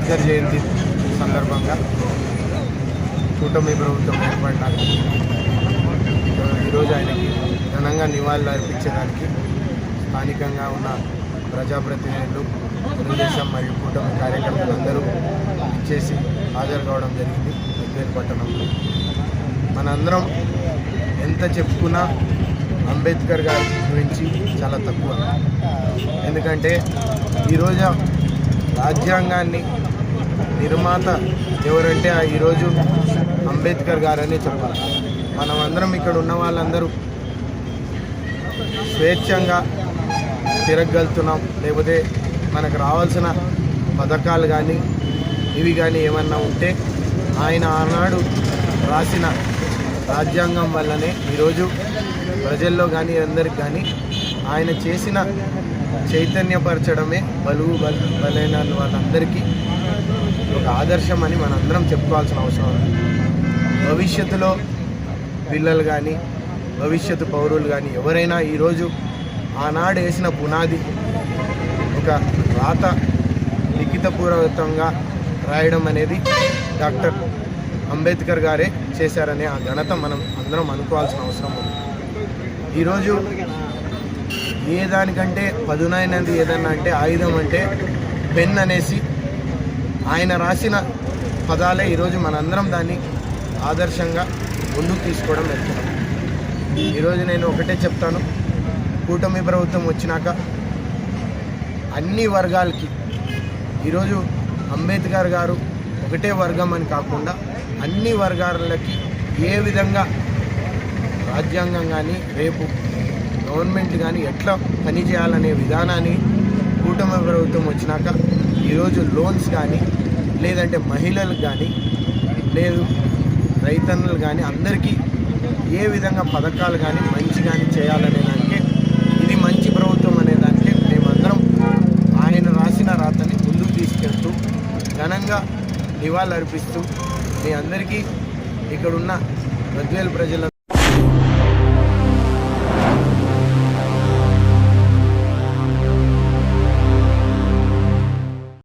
అంబేద్కర్ జయంతి సందర్భంగా కూటమి ప్రభుత్వం ఏర్పడినాక ఈరోజు ఆయనకి ఘనంగా నివాళులు అర్పించడానికి స్థానికంగా ఉన్న ప్రజాప్రతినిధులు, తెలుగుదేశం మరియు కూటమి కార్యకర్తలందరూ ఇచ్చేసి హాజరు కావడం జరిగింది. గజ్వేల్ పట్టణంలో మనందరం ఎంత చెప్పుకున్నా అంబేద్కర్ గారి గురించి చాలా తక్కువ. ఎందుకంటే ఈరోజు రాజ్యాంగాన్ని నిర్మాత ఎవరంటే ఈరోజు అంబేద్కర్ గారని చెప్పాలి. మనమందరం ఇక్కడ ఉన్న వాళ్ళందరూ స్వేచ్ఛంగా తిరగలుగుతున్నాం. లేకపోతే మనకు రావాల్సిన పథకాలు కానీ ఇవి కానీ ఏమన్నా ఉంటే ఆయన ఆనాడు రాసిన రాజ్యాంగం వల్లనే ఈరోజు ప్రజల్లో కానీ అందరికి కానీ ఆయన చేసిన చైతన్యపరచడమే బలైన వాళ్ళందరికీ ఒక ఆదర్శం అని మనందరం చెప్పుకోవాల్సిన అవసరం ఉంది. భవిష్యత్తులో పిల్లలు కానీ భవిష్యత్తు పౌరులు కానీ ఎవరైనా ఈరోజు ఆనాడు వేసిన పునాది ఒక రాత లిఖితపూర్వకంగా రాయడం అనేది డాక్టర్ అంబేద్కర్ గారే చేశారనే ఆ ఘనత మనం అందరం అనుకోవాల్సిన అవసరం ఉంది. ఈరోజు ఏ దానికంటే పదునైనది ఏదన్నా అంటే ఆయుధం అంటే పెన్ అనేసి ఆయన రాసిన పదాలే ఈరోజు మనందరం దాన్ని ఆదర్శంగా ముందుకు తీసుకోవడం వెళ్తున్నాం. ఈరోజు నేను ఒకటే చెప్తాను, కూటమి ప్రభుత్వం వచ్చినాక అన్ని వర్గాలకి ఈరోజు అంబేద్కర్ గారు ఒకటే వర్గం అని కాకుండా అన్ని వర్గాలకి ఏ విధంగా రాజ్యాంగం కానీ రేపు గవర్నమెంట్ కానీ ఎట్లా పనిచేయాలనే విధానాన్ని కూటమి ప్రభుత్వం వచ్చినాక ఈరోజు లోన్స్ కానీ లేదంటే మహిళలకు కానీ లేదు రైతన్నులు కానీ అందరికీ ఏ విధంగా పథకాలు కానీ మంచి కానీ చేయాలనే దానికి ఇది మంచి ప్రభుత్వం అనే దానికి మేమందరం ఆయన రాసిన రాతని ముందుకు తీసుకెళ్తూ ఘనంగా నివాళులర్పిస్తూ మీ అందరికీ ఇక్కడున్న గజ్వేల్ ప్రజల